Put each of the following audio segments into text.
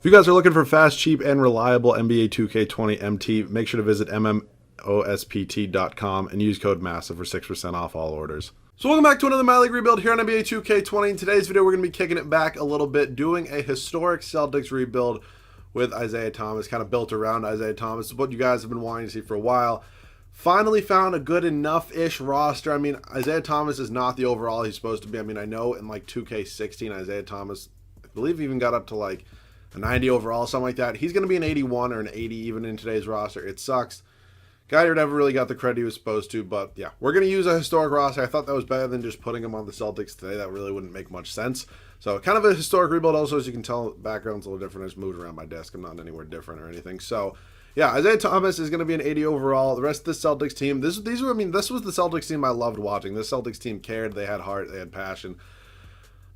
If you guys are looking for fast, cheap, and reliable NBA 2K20 MT, make sure to visit MMOSPT.com and use code MASSIVE for 6% off all orders. So welcome back to another My League rebuild here on NBA 2K20. In today's video, we're going to be kicking it back a little bit, doing a historic Celtics rebuild with Isaiah Thomas, kind of built around Isaiah Thomas. It's what you guys have been wanting to see for a while. Finally found a good enough-ish roster. I mean, Isaiah Thomas is not the overall he's supposed to be. I mean, I know in like 2K16, Isaiah Thomas, I believe, even got up to like a 90 overall, something like that. He's going to be an 81 or an 80 even in today's roster. It sucks. Guy who never really got the credit he was supposed to, but yeah, we're going to use a historic roster. I thought that was better than just putting him on the Celtics today. That really wouldn't make much sense. So kind of a historic rebuild. Also, as you can tell, background's a little different. I just moved around my desk. I'm not anywhere different or anything. So yeah, Isaiah Thomas is going to be an 80 overall. The rest of the Celtics team, this was the Celtics team I loved watching. This Celtics team cared. They had heart. They had passion.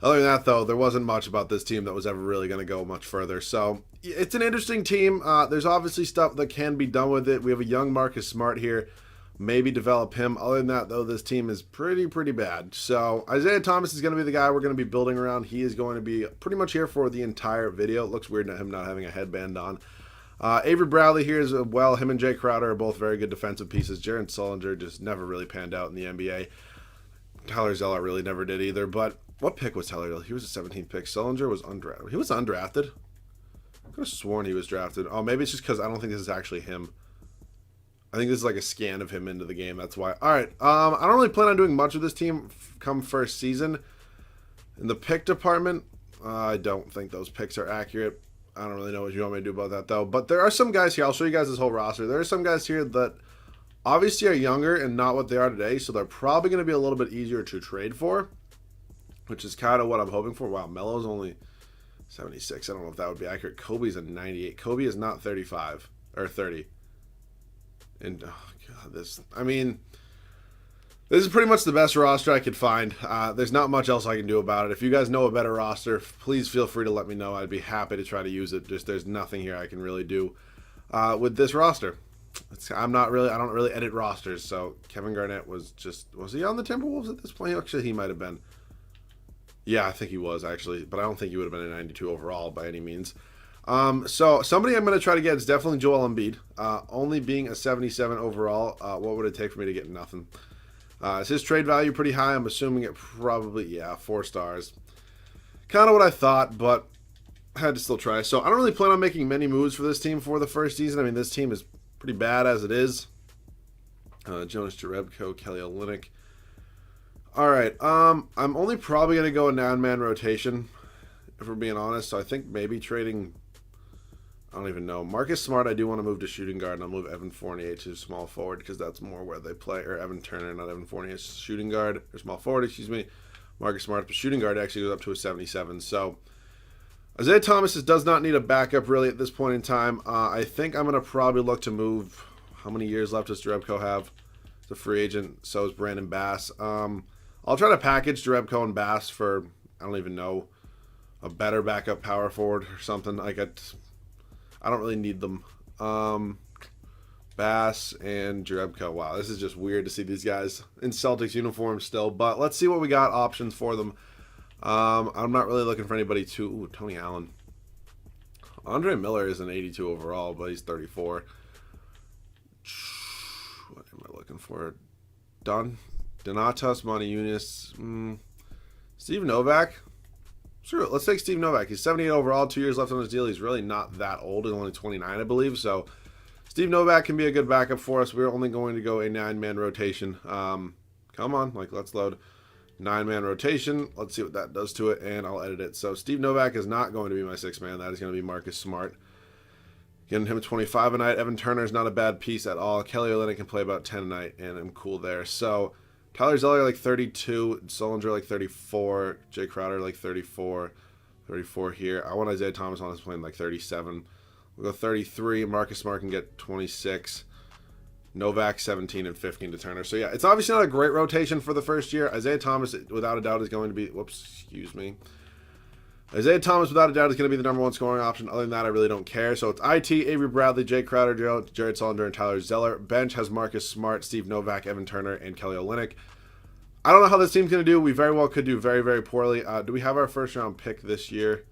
Other than that, though, there wasn't much about this team that was ever really going to go much further. So it's an interesting team. There's obviously stuff that can be done with it. We have a young Marcus Smart here. Maybe develop him. Other than that, though, this team is pretty bad. So Isaiah Thomas is going to be the guy we're going to be building around. He is going to be pretty much here for the entire video. It looks weird him not having a headband on. Avery Bradley here as well. Him and Jay Crowder are both very good defensive pieces. Jared Sullinger just never really panned out in the NBA. Tyler Zeller really never did either, but what pick was Tyler? He was a 17th pick. Sullinger was undrafted. He was undrafted. I could have sworn he was drafted. Oh, maybe it's just because I don't think this is actually him. I think this is like a scan of him into the game. That's why. All right. I don't really plan on doing much with this team come first season. In the pick department, I don't think those picks are accurate. I don't really know what you want me to do about that, though. But there are some guys here. I'll show you guys this whole roster. There are some guys here that obviously are younger and not what they are today, so they're probably going to be a little bit easier to trade for, which is kind of what I'm hoping for. Wow, Melo's only 76. I don't know if that would be accurate. Kobe's a 98. Kobe is not 35 or 30. And oh god, this is pretty much the best roster I could find. There's not much else I can do about it. If you guys know a better roster, please feel free to let me know. I'd be happy to try to use it. Just there's nothing here I can really do with this roster. I don't really edit rosters. So Kevin Garnett was he on the Timberwolves at this point? Actually, he might have been. Yeah, I think he was actually, but I don't think he would have been a 92 overall by any means. So somebody I'm going to try to get is definitely Joel Embiid. Only being a 77 overall, what would it take for me to get nothing? Is his trade value pretty high? I'm assuming it probably, yeah, 4 stars. Kind of what I thought, but I had to still try. So I don't really plan on making many moves for this team for the first season. I mean, this team is pretty bad as it is. Jonas Jerebko, Kelly Olynyk. All right, I'm only probably going to go a 9-man rotation, if we're being honest. So I think maybe trading, I don't even know. Marcus Smart, I do want to move to shooting guard, and I'll move Evan Fournier to small forward because that's more where they play. Or Evan Turner, not Evan Fournier, shooting guard, or small forward, excuse me. Marcus Smart, but shooting guard actually goes up to a 77. So Isaiah Thomas does not need a backup really at this point in time. I think I'm going to probably look to move. How many years left does Jerebko have? He's a free agent. So is Brandon Bass. I'll try to package Jerebko and Bass for, I don't even know, a better backup power forward or something. I don't really need them. Bass and Jerebko. Wow, this is just weird to see these guys in Celtics uniforms still. But let's see what we got options for them. I'm not really looking for anybody too. Ooh, Tony Allen. Andre Miller is an 82 overall, but he's 34. What am I looking for? Donatas Moniunas. Steve Novak. Sure, let's take Steve Novak. He's 78 overall, 2 years left on his deal. He's really not that old. He's only 29, I believe. So Steve Novak can be a good backup for us. We're only going to go a 9-man rotation. Come on, let's load 9-man rotation. Let's see what that does to it, and I'll edit it. So Steve Novak is not going to be my 6-man. That is going to be Marcus Smart. Getting him 25 a night. Evan Turner is not a bad piece at all. Kelly Olynyk can play about 10 a night, and I'm cool there. So Tyler Zeller like 32, Sullinger like 34, Jay Crowder like 34 here. I want Isaiah Thomas on his plane like 37. We'll go 33. Marcus Smart can get 26. Novak 17 and 15 to Turner. So yeah, it's obviously not a great rotation for the first year. Isaiah Thomas, without a doubt, is going to be. Isaiah Thomas, without a doubt, is going to be the #1 scoring option. Other than that, I really don't care. So it's IT, Avery Bradley, Jay Crowder, Jared Sullinger, and Tyler Zeller. Bench has Marcus Smart, Steve Novak, Evan Turner, and Kelly Olynyk. I don't know how this team's going to do. We very well could do very, very poorly. Do we have our first round pick this year?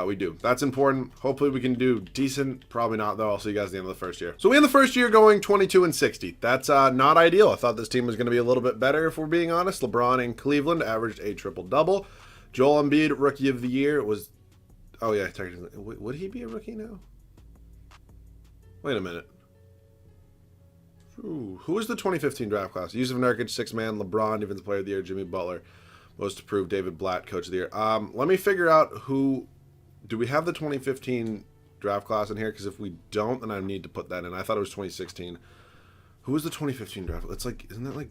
We do. That's important. Hopefully we can do decent. Probably not, though. I'll see you guys at the end of the first year. So we end the first year going 22-60. That's not ideal. I thought this team was going to be a little bit better, if we're being honest. LeBron in Cleveland averaged a triple-double. Joel Embiid, Rookie of the Year, was... Oh, yeah, technically. Would he be a rookie now? Wait a minute. Ooh, who was the 2015 draft class? Yusuf Nurkic, 6-man. LeBron, Defensive Player of the Year. Jimmy Butler, Most Improved. David Blatt, Coach of the Year. Let me figure out who... Do we have the 2015 draft class in here? Because if we don't, then I need to put that in. I thought it was 2016. Who was the 2015 draft? It's like, isn't that like...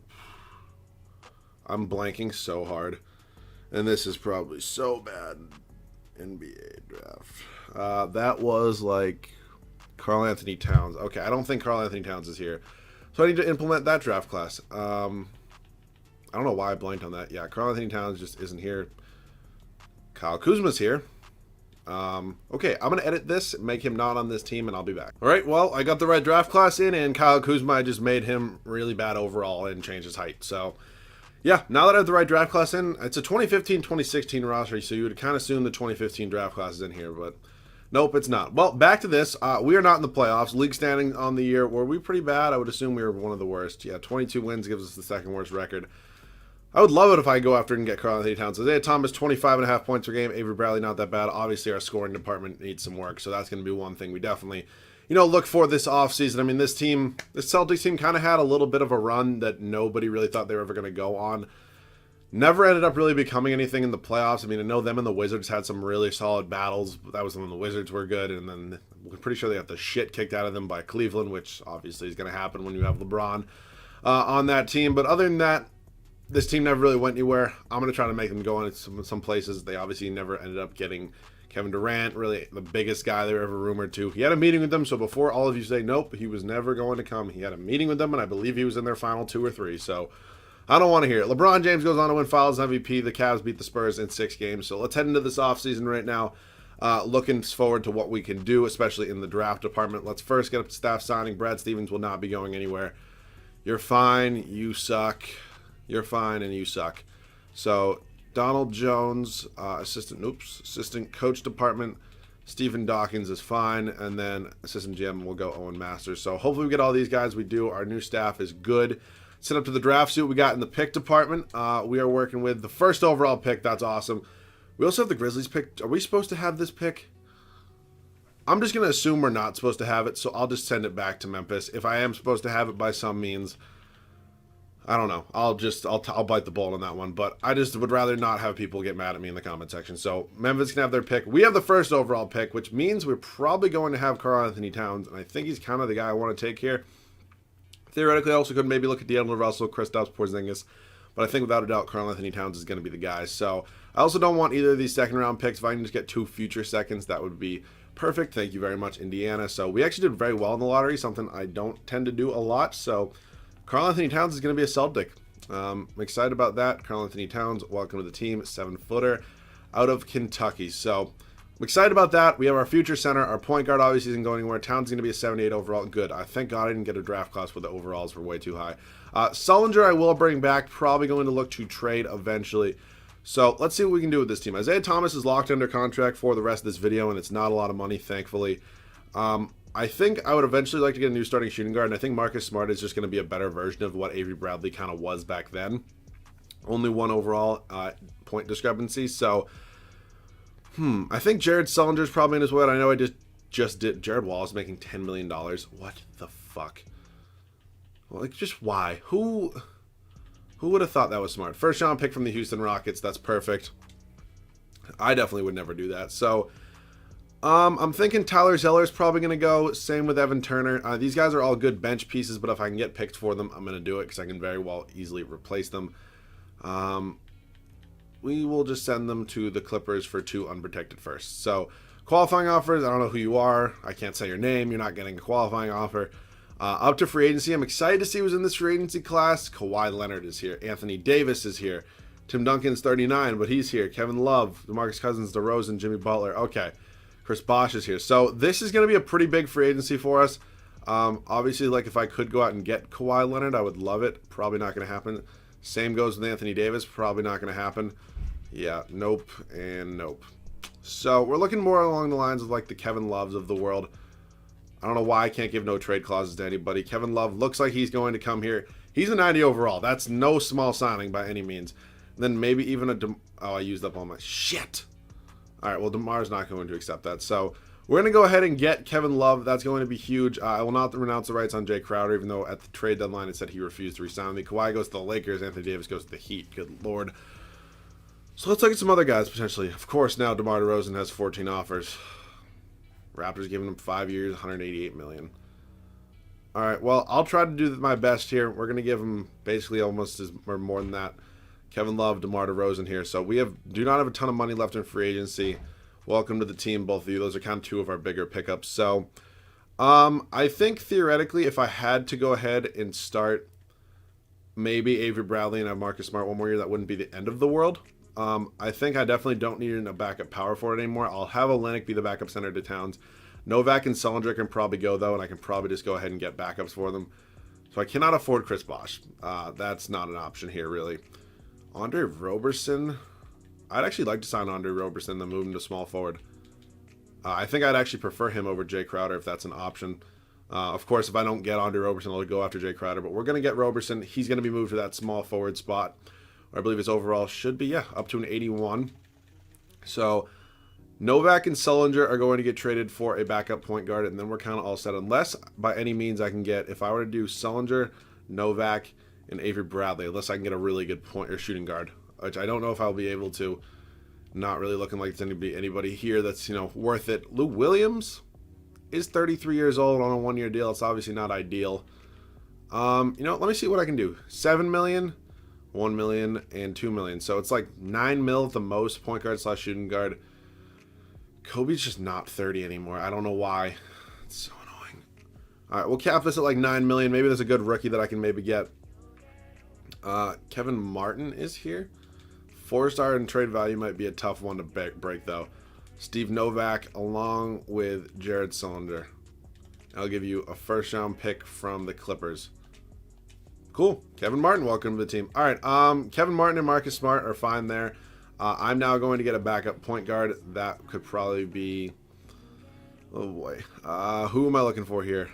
I'm blanking so hard. And this is probably so bad. NBA draft. That was like Karl-Anthony Towns. Okay, I don't think Karl-Anthony Towns is here. So I need to implement that draft class. I don't know why I blanked on that. Yeah, Karl-Anthony Towns just isn't here. Kyle Kuzma's here. Okay, I'm going to edit this, make him not on this team, and I'll be back. All right, well, I got the right draft class in, and Kyle Kuzma, I just made him really bad overall and changed his height. So, yeah, now that I have the right draft class in, it's a 2015-2016 roster, so you would kind of assume the 2015 draft class is in here, but nope, it's not. Well, back to this. We are not in the playoffs. League standing on the year, were we pretty bad? I would assume we were one of the worst. Yeah, 22 wins gives us the second worst record. I would love it if I go after and get Karl-Anthony Towns. Isaiah Thomas, 25.5 points per game. Avery Bradley, not that bad. Obviously, our scoring department needs some work, so that's going to be one thing we definitely, look for this offseason. I mean, this Celtics team kind of had a little bit of a run that nobody really thought they were ever going to go on. Never ended up really becoming anything in the playoffs. I mean, I know them and the Wizards had some really solid battles. That was when the Wizards were good, and then we're pretty sure they got the shit kicked out of them by Cleveland, which obviously is going to happen when you have LeBron on that team. But other than that, this team never really went anywhere. I'm going to try to make them go in some places. They obviously never ended up getting Kevin Durant, really the biggest guy they were ever rumored to. He had a meeting with them, so before all of you say, nope, he was never going to come, he had a meeting with them, and I believe he was in their final 2 or 3, so I don't want to hear it. LeBron James goes on to win Finals MVP. The Cavs beat the Spurs in 6 games, so let's head into this offseason right now. Looking forward to what we can do, especially in the draft department. Let's first get up to staff signing. Brad Stevens will not be going anywhere. You're fine, you suck. You're fine and you suck. So Donald Jones, assistant coach department. Stephen Dawkins is fine, and then assistant GM will go Owen Masters. So hopefully we get all these guys. We do. Our new staff is good. Set up to the draft suit we got in the pick department. We are working with the first overall pick. That's awesome. We also have the Grizzlies pick. Are we supposed to have this pick? I'm just going to assume we're not supposed to have it, so I'll just send it back to Memphis. If I am supposed to have it by some means, I don't know. I'll bite the bullet on that one, but I just would rather not have people get mad at me in the comment section. So Memphis can have their pick. We have the first overall pick, which means we're probably going to have Karl-Anthony Towns, and I think he's kind of the guy I want to take here. Theoretically, I also could maybe look at D'Angelo Russell, Kristaps Porzingis, but I think without a doubt Karl-Anthony Towns is going to be the guy. So I also don't want either of these second-round picks. If I can just get 2 future seconds, that would be perfect. Thank you very much, Indiana. So we actually did very well in the lottery, something I don't tend to do a lot. So Karl-Anthony Towns is going to be a Celtic. I'm excited about that. Karl-Anthony Towns, welcome to the team. 7-footer out of Kentucky. So I'm excited about that. We have our future center. Our point guard obviously isn't going anywhere. Towns is going to be a 78 overall. Good. Thank God I didn't get a draft class where the overalls were way too high. Sullinger I will bring back. Probably going to look to trade eventually. So let's see what we can do with this team. Isaiah Thomas is locked under contract for the rest of this video, and it's not a lot of money, thankfully. I think I would eventually like to get a new starting shooting guard, and I think Marcus Smart is just going to be a better version of what Avery Bradley kind of was back then. Only 1 overall point discrepancy, so I think Jared Sullinger is probably in his way. I know I just did. Jared Wallace making $10 million. What the fuck? Like, just why? Who would have thought that was smart? First round pick from the Houston Rockets. That's perfect. I definitely would never do that. So I'm thinking Tyler Zeller is probably going to go. Same with Evan Turner. These guys are all good bench pieces, but if I can get picked for them, I'm going to do it because I can very well easily replace them. We will just send them to the Clippers for 2 unprotected firsts. So qualifying offers, I don't know who you are. I can't say your name. You're not getting a qualifying offer. Up to free agency, I'm excited to see who's in this free agency class. Kawhi Leonard is here. Anthony Davis is here. Tim Duncan's 39, but he's here. Kevin Love, DeMarcus Cousins, DeRozan, Jimmy Butler. Okay. Chris Bosh is here. So this is going to be a pretty big free agency for us. Obviously, like if I could go out and get Kawhi Leonard, I would love it. Probably not going to happen. Same goes with Anthony Davis. Probably not going to happen. Yeah, nope and nope. So we're looking more along the lines of like the Kevin Loves of the world. I don't know why I can't give no trade clauses to anybody. Kevin Love looks like he's going to come here. He's a 90 overall. That's no small signing by any means. And then maybe even a... Oh, I used up all my... Shit! All right, well, DeMar's not going to accept that. So we're going to go ahead and get Kevin Love. That's going to be huge. I will not renounce the rights on Jay Crowder, even though at the trade deadline it said he refused to resign me. Kawhi goes to the Lakers. Anthony Davis goes to the Heat. Good Lord. So let's look at some other guys, potentially. Of course, now DeMar DeRozan has 14 offers. Raptors giving him 5 years, $188 million. All right, well, I'll try to do my best here. We're going to give him basically almost as or more than that. Kevin Love, DeMar DeRozan here. So we do not have a ton of money left in free agency. Welcome to the team, both of you. Those are kind of two of our bigger pickups. So I think theoretically, if I had to go ahead and start maybe Avery Bradley and have Marcus Smart one more year, that wouldn't be the end of the world. I think I definitely don't need a backup power forward anymore. I'll have Olynyk be the backup center to Towns. Novak and Sullinger can probably go, though, and I can probably just go ahead and get backups for them. So I cannot afford Chris Bosh. That's not an option here, really. Andre Roberson. I'd actually like to sign Andre Roberson and move him to small forward. I think I'd actually prefer him over Jay Crowder if that's an option. Of course, if I don't get Andre Roberson, I'll go after Jay Crowder. But we're going to get Roberson. He's going to be moved to that small forward spot. I believe his overall should be, up to an 81. So Novak and Sullinger are going to get traded for a backup point guard, and then we're kind of all set. Unless, by any means, I can get, if I were to do Sullinger, Novak, and Avery Bradley, unless I can get a really good point or shooting guard, which I don't know if I'll be able to. Not really looking like there's anybody here that's, worth it. Lou Williams is 33 years old on a one-year deal. It's obviously not ideal. Let me see what I can do. $7 million. 1 million and 2 million. So it's like 9 mil at the most, point guard / shooting guard. Kobe's just not 30 anymore. I don't know why. It's so annoying. All right, we'll cap this at like 9 million. Maybe there's a good rookie that I can maybe get. Kevin Martin is here. 4-star and trade value might be a tough one to break though. Steve Novak along with Jared Sullinger. I'll give you a first-round pick from the Clippers. Cool. Kevin Martin, welcome to the team. All right, Kevin Martin and Marcus Smart are fine there. I'm now going to get a backup point guard. That could probably be... Oh, boy. Who am I looking for here?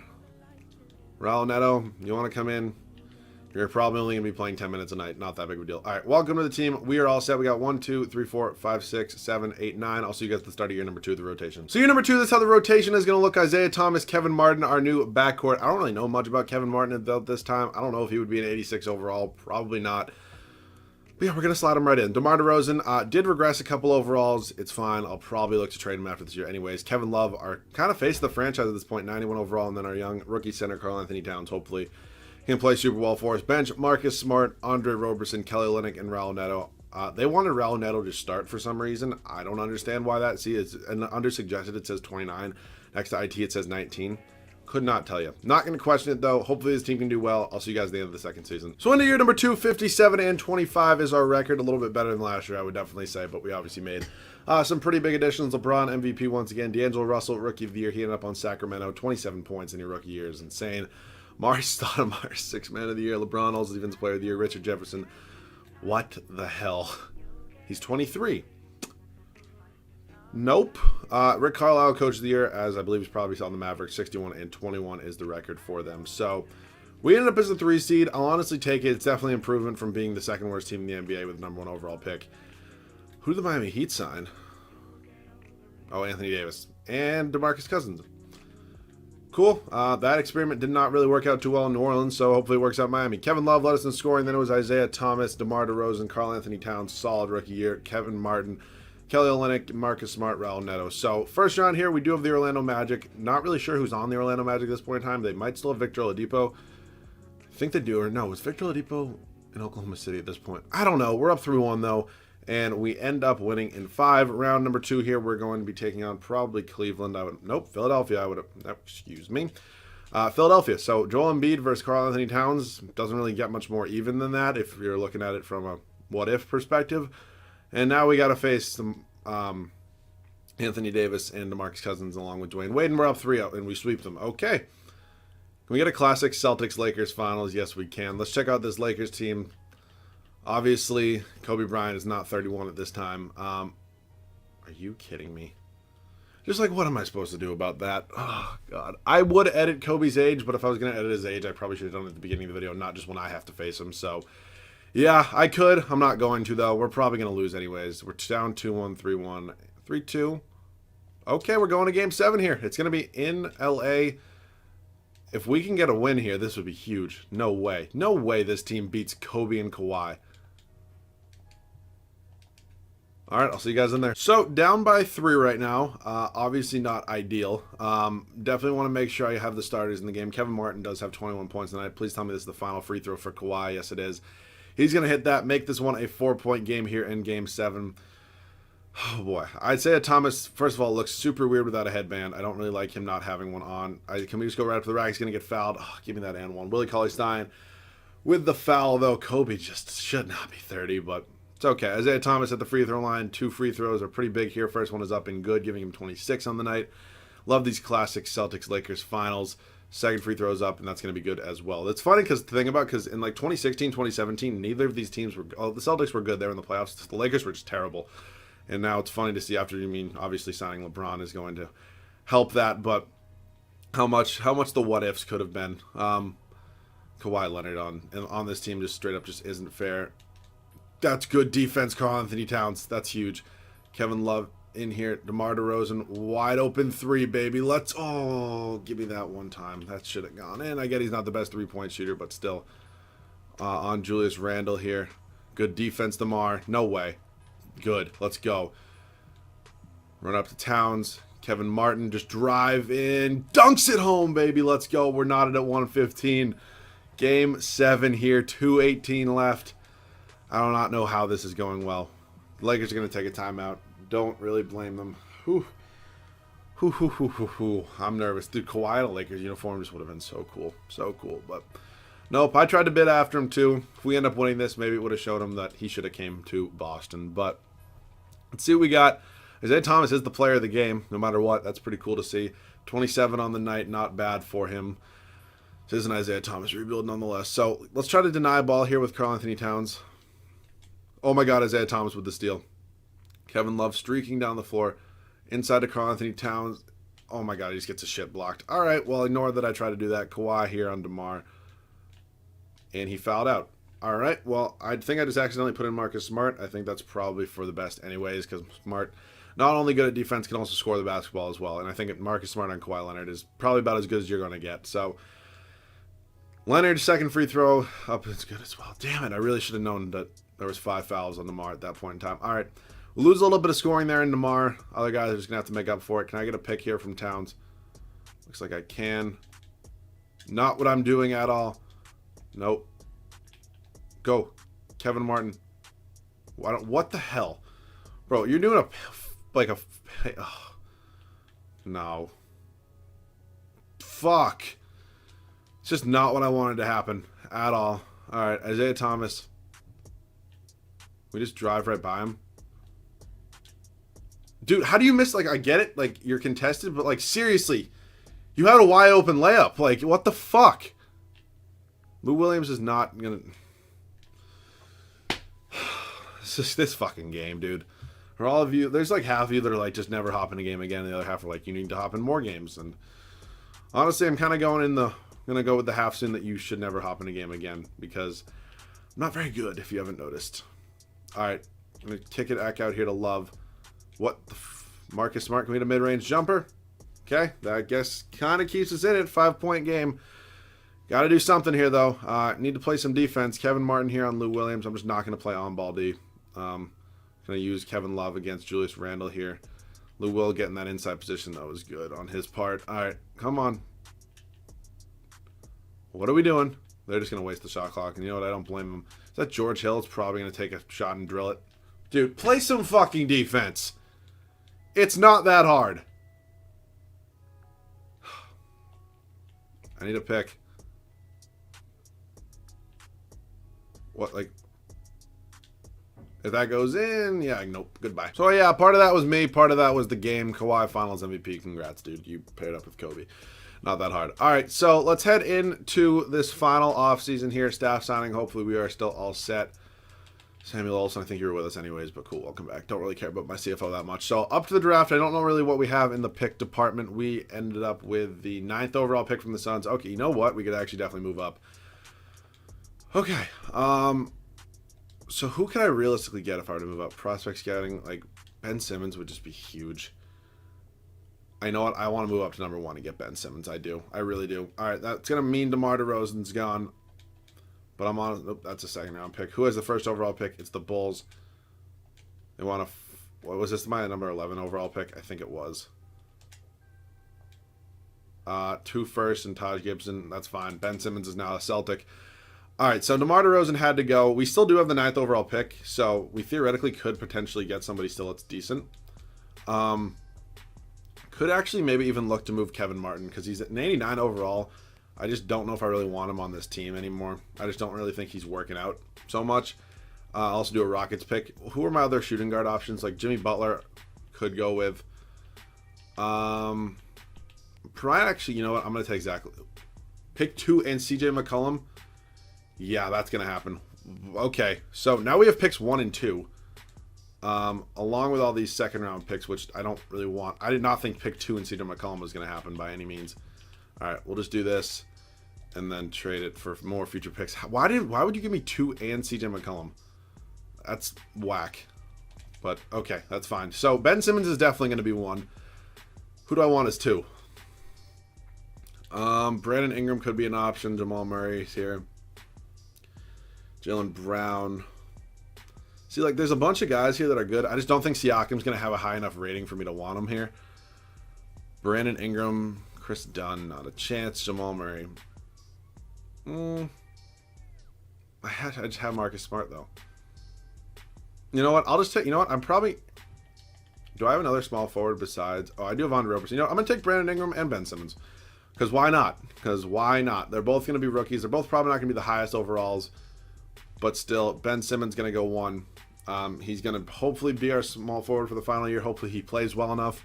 Raul Neto, you want to come in? You're probably only going to be playing 10 minutes a night. Not that big of a deal. All right, welcome to the team. We are all set. We got 1, 2, 3, 4, 5, 6, 7, 8, 9. I'll see you guys at the start of year number 2 of the rotation. So year number 2, this is how the rotation is going to look. Isaiah Thomas, Kevin Martin, our new backcourt. I don't really know much about Kevin Martin at this time. I don't know if he would be an 86 overall. Probably not. But yeah, we're going to slide him right in. DeMar DeRozan did regress a couple overalls. It's fine. I'll probably look to trade him after this year anyways. Kevin Love, our kind of face of the franchise at this point, 91 overall. And then our young rookie center, Karl-Anthony Towns, hopefully can play super well for us. Bench, Marcus Smart, Andre Roberson, Kelly Olynyk, and Raul Neto. They wanted Raul Neto to start for some reason. I don't understand why that. See, it's under suggested it says 29. Next to IT it says 19. Could not tell you. Not going to question it though. Hopefully this team can do well. I'll see you guys at the end of the second season. So into year number 2, 57 and 25 is our record. A little bit better than last year, I would definitely say, but we obviously made some pretty big additions. LeBron MVP once again. D'Angelo Russell, rookie of the year. He ended up on Sacramento. 27 points in your rookie year is insane. Marius Stoudemire, 6th man of the year. LeBron, also defensive player of the year. Richard Jefferson. What the hell? He's 23. Nope. Rick Carlisle, coach of the year, as I believe he's probably on the Mavericks. 61 and 21 is the record for them. So we ended up as a 3 seed. I'll honestly take it. It's definitely improvement from being the second worst team in the NBA with the number 1 overall pick. Who did the Miami Heat sign? Oh, Anthony Davis and DeMarcus Cousins. Cool. That experiment did not really work out too well in New Orleans, so hopefully it works out in Miami. Kevin Love led us in scoring. Then it was Isaiah Thomas, DeMar DeRozan, Karl-Anthony Towns, solid rookie year. Kevin Martin, Kelly Olynyk, Marcus Smart, Raul Neto. So first round here, we do have the Orlando Magic. Not really sure who's on the Orlando Magic at this point in time. They might still have Victor Oladipo. I think they do, or no, was Victor Oladipo in Oklahoma City at this point? I don't know. We're up 3-1 though. And we end up winning in 5. Round number 2 here, we're going to be taking on probably Cleveland. Philadelphia. Excuse me. Philadelphia. So Joel Embiid versus Karl-Anthony Towns. Doesn't really get much more even than that if you're looking at it from a what-if perspective. And now we got to face some Anthony Davis and DeMarcus Cousins along with Dwayne Wade. And we're up 3-0, and we sweep them. Okay. Can we get a classic Celtics-Lakers finals? Yes, we can. Let's check out this Lakers team. Obviously, Kobe Bryant is not 31 at this time. I Are you kidding me? Just like, what am I supposed to do about that? Oh, God. I would edit Kobe's age, but if I was going to edit his age, I probably should have done it at the beginning of the video, not just when I have to face him. So, yeah, I could. I'm not going to, though. We're probably going to lose anyways. We're down 2-1, 3-1, 3-2. Okay, we're going to Game 7 here. It's going to be in L.A. If we can get a win here, this would be huge. No way. No way this team beats Kobe and Kawhi. All right, I'll see you guys in there. So, down by 3 right now. Obviously not ideal. Definitely want to make sure I have the starters in the game. Kevin Martin does have 21 points tonight. Please tell me this is the final free throw for Kawhi. Yes, it is. He's going to hit that, make this one a 4-point game here in Game 7. Oh, boy. I'd say Thomas, first of all, looks super weird without a headband. I don't really like him not having one on. Can we just go right up to the rack? He's going to get fouled. Oh, give me that and one. Willie Cauley-Stein with the foul, though. Kobe just should not be 30, but it's okay. Isaiah Thomas at the free throw line. 2 free throws are pretty big here. First one is up and good, giving him 26 on the night. Love these classic Celtics-Lakers finals. Second free throw is up, and that's going to be good as well. It's funny because in like 2016, 2017, neither of these teams were. Oh, the Celtics were good there in the playoffs. The Lakers were just terrible. And now it's funny to see after, obviously signing LeBron is going to help that, but how much the what ifs could have been. Kawhi Leonard on this team just straight up just isn't fair. That's good defense, Karl-Anthony Towns. That's huge. Kevin Love in here. DeMar DeRozan, wide open 3, baby. Give me that one time. That should have gone in. I get he's not the best 3-point shooter, but still. On Julius Randle here. Good defense, DeMar. No way. Good. Let's go. Run up to Towns. Kevin Martin just drive in. Dunks it home, baby. Let's go. We're knotted at 115. Game 7 here. 2:18 left. I do not know how this is going well. The Lakers are going to take a timeout. Don't really blame them. I'm nervous. Dude, Kawhi in a Lakers uniform just would have been so cool. So cool. But nope, I tried to bid after him too. If we end up winning this, maybe it would have showed him that he should have came to Boston. But let's see what we got. Isaiah Thomas is the player of the game, no matter what. That's pretty cool to see. 27 on the night, not bad for him. This is an Isaiah Thomas rebuild nonetheless. So let's try to deny ball here with Karl-Anthony Towns. Oh my God, Isaiah Thomas with the steal. Kevin Love streaking down the floor. Inside to Karl-Anthony Towns. Oh my God, he just gets his shit blocked. All right, well, ignore that I tried to do that. Kawhi here on DeMar. And he fouled out. All right, well, I think I just accidentally put in Marcus Smart. I think that's probably for the best anyways, because Smart, not only good at defense, can also score the basketball as well. And I think Marcus Smart on Kawhi Leonard is probably about as good as you're going to get. So Leonard's second free throw up is good as well. Damn it, I really should have known that there was 5 fouls on DeMar at that point in time. All right, we'll lose a little bit of scoring there in DeMar. Other guys are just going to have to make up for it. Can I get a pick here from Towns? Looks like I can. Not what I'm doing at all. Nope. Go. Kevin Martin. What the hell? Bro, you're doing no. Fuck. It's just not what I wanted to happen at all. All right, Isaiah Thomas. We just drive right by him. Dude, how do you miss? Like, I get it. Like, you're contested, but, like, seriously. You had a wide open layup. Like, what the fuck? Lou Williams is not going to... It's just this fucking game, dude. For all of you, there's like half of you that are like, just never hop in a game again. And the other half are like, you need to hop in more games. And honestly, I'm kind of going to go with the half soon that you should never hop in a game again. Because I'm not very good, if you haven't noticed. All right, I'm going to kick it back out here to Love. What the Marcus Smart can we get a mid-range jumper? Okay, that I guess kind of keeps us in it. 5-point game. Got to do something here, though. Need to play some defense. Kevin Martin here on Lou Williams. I'm just not going to play on-ball D. Going to use Kevin Love against Julius Randle here. Lou Will getting that inside position. That was good on his part. All right, come on. What are we doing? They're just going to waste the shot clock. And you know what? I don't blame them. Is that George Hill? It's probably going to take a shot and drill it. Dude, play some fucking defense. It's not that hard. I need a pick. What, like... If that goes in, yeah, nope, goodbye. So, yeah, part of that was me. Part of that was the game. Kawhi Finals MVP. Congrats, dude. You paired up with Kobe. Not that hard. All right, so let's head into this final offseason here. Staff signing. Hopefully we are still all set. Samuel Olsen, I think you were with us anyways, but cool, welcome back. Don't really care about my CFO that much. So up to the draft, I don't know really what we have in the pick department. We ended up with the 9th overall pick from the Suns. Okay, you know what? We could actually definitely move up. Okay, so who can I realistically get if I were to move up? Prospect scouting, like Ben Simmons would just be huge. I know what, I want to move up to number 1 and get Ben Simmons. I do. I really do. All right, that's going to mean DeMar DeRozan's gone. But I'm on. Nope, that's a 2nd round pick. Who has the 1st overall pick? It's the Bulls. They want to. What was this? My number 11 overall pick? I think it was. 2 firsts and Taj Gibson. That's fine. Ben Simmons is now a Celtic. All right, so DeMar DeRozan had to go. We still do have the 9th overall pick, so we theoretically could potentially get somebody still that's decent. Could actually maybe even look to move Kevin Martin because he's at an 89 overall. I just don't know if I really want him on this team anymore. I just don't really think he's working out so much. I'll also do a Rockets pick. Who are my other shooting guard options? Like Jimmy Butler could go with. Probably actually, you know what? I'm going to take exactly. Pick 2 and CJ McCollum. Yeah, that's going to happen. Okay, so now we have picks 1 and 2. Along with all these 2nd round picks, which I don't really want. I did not think pick 2 and CJ McCollum was going to happen by any means. All right, we'll just do this and then trade it for more future picks. Why would you give me 2 and CJ McCollum? That's whack. But okay, that's fine. So Ben Simmons is definitely going to be 1. Who do I want as 2? Brandon Ingram could be an option. Jamal Murray's here. Jaylen Brown. See, like, there's a bunch of guys here that are good. I just don't think Siakam's going to have a high enough rating for me to want him here. Brandon Ingram. Chris Dunn, not a chance. Jamal Murray. I just have Marcus Smart, though. You know what? I'll just take... You know what? I'm probably... Do I have another small forward besides... Oh, I do have Andre Roberson. You know, I'm going to take Brandon Ingram and Ben Simmons. Because why not? Because why not? They're both going to be rookies. They're both probably not going to be the highest overalls. But still, Ben Simmons going to go 1. He's going to hopefully be our small forward for the final year. Hopefully he plays well enough.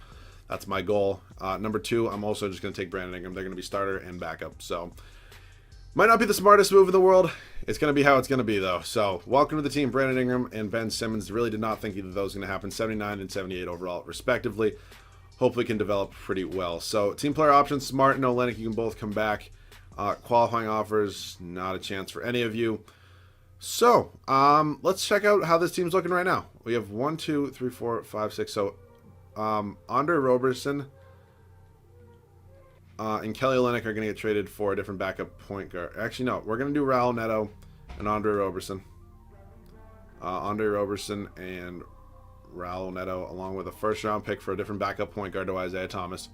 That's my goal. Number 2, I'm also just going to take Brandon Ingram. They're going to be starter and backup. So, might not be the smartest move in the world. It's going to be how it's going to be, though. So, welcome to the team, Brandon Ingram and Ben Simmons. Really did not think either of those were going to happen. 79 and 78 overall, respectively. Hopefully can develop pretty well. So, team player options, Smart and Olynyk, you can both come back. Qualifying offers, not a chance for any of you. So, let's check out how this team's looking right now. We have 1, 2, 3, 4, 5, 6. So, Andre Roberson and Kelly Olynyk are going to get traded for a different backup point guard. Actually, no. We're going to do Raul Neto and Andre Roberson. Andre Roberson and Raul Neto, along with a 1st round pick for a different backup point guard to Isaiah Thomas.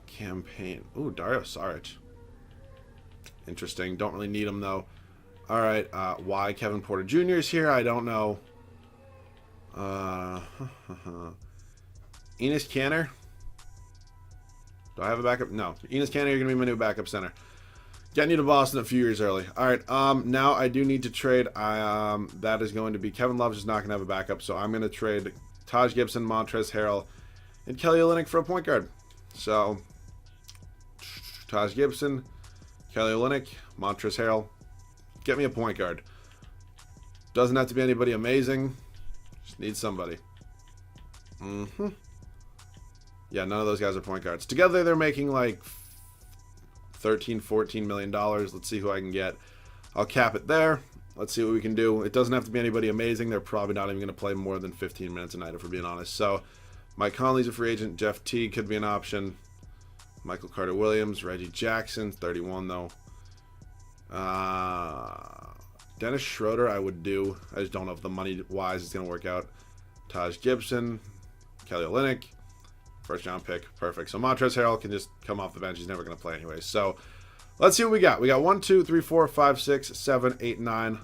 Campaign. Ooh, Dario Saric. Interesting. Don't really need him, though. All right. Why Kevin Porter Jr. is here, I don't know. Enes Kanter. Do I have a backup? No. Enes Kanter, you're going to be my new backup center. Getting you to Boston a few years early. All right. Now I do need to trade. That is going to be Kevin Love's just not going to have a backup, so I'm going to trade Taj Gibson, Montrezl Harrell, and Kelly Olynyk for a point guard. So Taj Gibson, Kelly Olynyk, Montrezl Harrell. Get me a point guard. Doesn't have to be anybody amazing. Just need somebody. Yeah, none of those guys are point guards. Together, they're making like $13, $14 million. Let's see who I can get. I'll cap it there. Let's see what we can do. It doesn't have to be anybody amazing. They're probably not even going to play more than 15 minutes a night, if we're being honest. So, Mike Conley's a free agent. Jeff T could be an option. Michael Carter-Williams. Reggie Jackson, 31 though. Dennis Schroeder, I would do. I just don't know if the money-wise is going to work out. Taj Gibson. Kelly Olynyk. 1st round pick. Perfect. So Montrezl Harrell can just come off the bench. He's never going to play anyway. So let's see what we got. We got 1, 2, 3, 4, 5, 6, 7, 8, 9.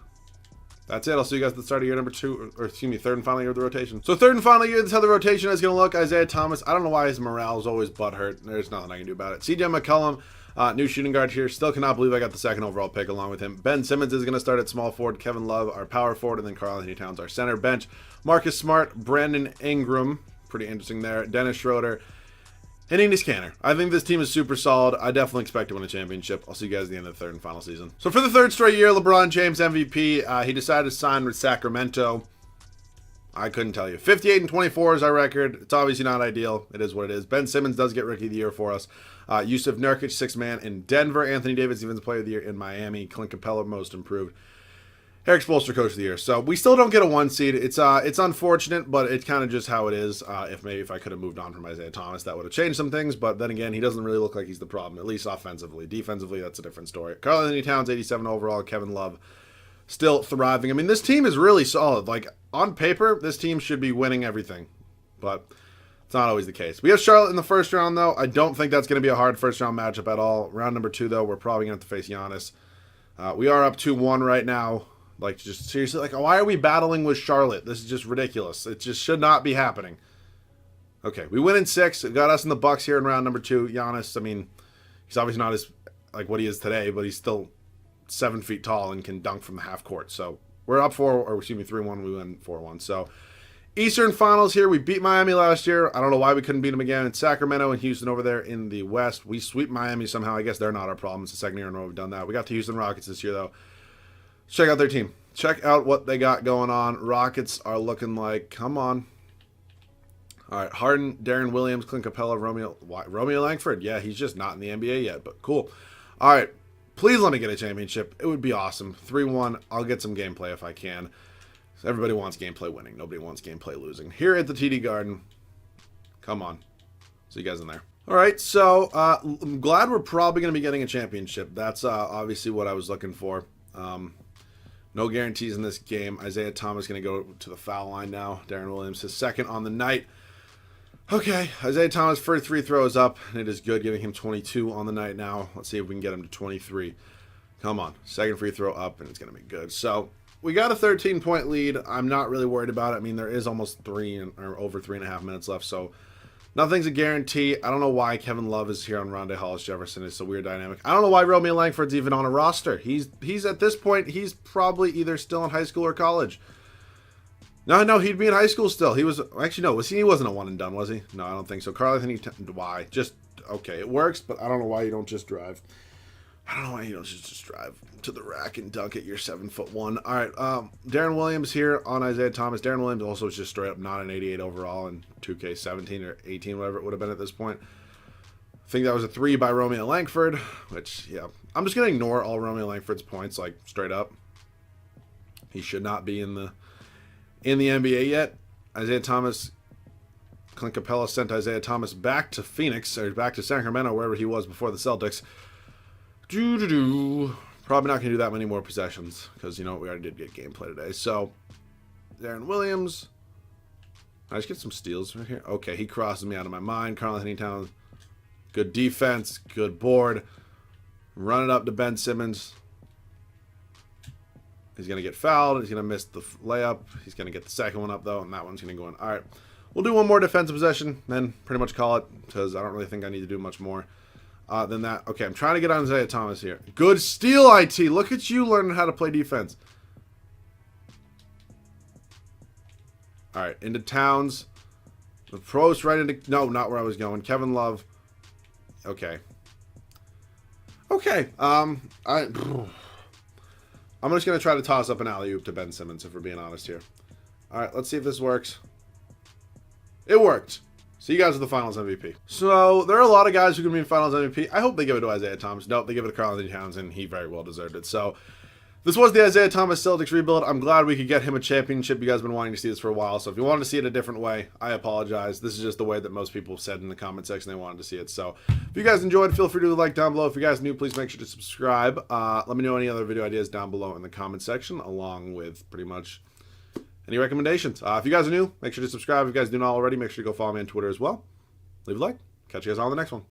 That's it. I'll see you guys at the start of year number 2, or excuse me, 3rd and final year of the rotation. So 3rd and final year, this is how the rotation is going to look. Isaiah Thomas. I don't know why his morale is always butthurt. There's nothing I can do about it. CJ McCollum, new shooting guard here. Still cannot believe I got the 2nd overall pick along with him. Ben Simmons is going to start at small forward. Kevin Love, our power forward, and then Karl-Anthony Towns, our center. Bench, Marcus Smart, Brandon Ingram. Pretty interesting there. Dennis Schroeder. Hitting this canner. I think this team is super solid. I definitely expect to win a championship. I'll see you guys at the end of the third and final season. So for the third straight year, LeBron James MVP. He decided to sign with Sacramento. I couldn't tell you. 58 and 24 is our record. It's obviously not ideal. It is what it is. Ben Simmons does get Rookie of the Year for us. Yusuf Nurkic, 6th man in Denver. Anthony Davis, Defensive Player of the Year in Miami. Clint Capella, Most Improved. Eric Spoelstra, Coach of the Year. So we still don't get a 1 seed. It's unfortunate, but it's kind of just how it is. If I could have moved on from Isaiah Thomas, that would have changed some things. But then again, he doesn't really look like he's the problem, at least offensively. Defensively, that's a different story. Karl-Anthony Towns, 87 overall. Kevin Love, still thriving. I mean, this team is really solid. Like, on paper, this team should be winning everything. But it's not always the case. We have Charlotte in the first round, though. I don't think that's going to be a hard first-round matchup at all. Round number 2, though, we're probably going to have to face Giannis. We are up 2-1 right now. Like, just seriously, like, why are we battling with Charlotte? This is just ridiculous. It just should not be happening. Okay, we win in 6. It got us in the Bucks here in round number 2. Giannis, I mean, he's obviously not as, like, what he is today, but he's still 7 feet tall and can dunk from the half court. So we're up 3-1. We win 4-1. So Eastern Finals here. We beat Miami last year. I don't know why we couldn't beat them again. In Sacramento and Houston over there in the West. We sweep Miami somehow. I guess they're not our problem. It's the second year in a row we've done that. We got the Houston Rockets this year, though. Check out their team. Check out what they got going on. Rockets are looking like, come on. All right, Harden, Darren Williams, Clint Capella, Romeo Langford. Yeah, he's just not in the NBA yet, but cool. All right, please let me get a championship. It would be awesome. 3-1. I'll get some gameplay if I can. Everybody wants gameplay winning. Nobody wants gameplay losing. Here at the TD Garden, come on. See you guys in there. All right, so I'm glad we're probably going to be getting a championship. That's obviously what I was looking for. No guarantees in this game. Isaiah Thomas going to go to the foul line now. Darren Williams, his second on the night. Okay, Isaiah Thomas, first 3 throws up, and it is good, giving him 22 on the night now. Let's see if we can get him to 23. Come on, second free throw up, and it's going to be good. So we got a 13-point lead. I'm not really worried about it. I mean, there is almost over 3.5 minutes left, so nothing's a guarantee. I don't know why Kevin Love is here on Rondé Hollis-Jefferson. It's a weird dynamic. I don't know why Romeo Langford's even on a roster. He's at this point, he's probably either still in high school or college. No, he'd be in high school still. He was, actually, no, he wasn't a one and done, was he? No, I don't think so. Karl-Anthony, why? Just, okay, it works, but I don't know why you don't just drive. I don't know why you don't just drive to the rack and dunk it. You're 7'1". All right, Darren Williams here on Isaiah Thomas. Darren Williams also is just straight up not an 88 overall in 2K17 or 18, whatever it would have been at this point. I think that was a 3 by Romeo Langford, which, yeah. I'm just going to ignore all Romeo Langford's points, like, straight up. He should not be in the NBA yet. Isaiah Thomas, Clint Capella sent Isaiah Thomas back to Phoenix, or back to Sacramento, wherever he was before the Celtics. Probably not going to do that many more possessions, because, you know, we already did get gameplay today. So, Darren Williams. I just get some steals right here. Okay, he crosses me out of my mind. Karl-Anthony Towns. Good defense. Good board. Run it up to Ben Simmons. He's going to get fouled. He's going to miss the layup. He's going to get the second one up, though, and that one's going to go in. All right. We'll do one more defensive possession, then pretty much call it, because I don't really think I need to do much more than that. Okay, I'm trying to get on Isaiah Thomas here. Good steal, IT. Look at you learning how to play defense. All right, into Towns. The post right into... No, not where I was going. Kevin Love. Okay. Okay. I'm just going to try to toss up an alley-oop to Ben Simmons, if we're being honest here. All right, let's see if this works. It worked. So you guys are the Finals MVP. So there are a lot of guys who can be Finals MVP. I hope they give it to Isaiah Thomas. Nope, they give it to Karl-Anthony Towns, and he very well deserved it. So this was the Isaiah Thomas Celtics rebuild. I'm glad we could get him a championship. You guys have been wanting to see this for a while. So if you wanted to see it a different way, I apologize. This is just the way that most people said in the comment section they wanted to see it. So if you guys enjoyed, feel free to like down below. If you guys are new, please make sure to subscribe. Let me know any other video ideas down below in the comment section, along with pretty much any recommendations. If you guys are new, make sure to subscribe. If you guys do not already, make sure to go follow me on Twitter as well. Leave a like. Catch you guys on the next one.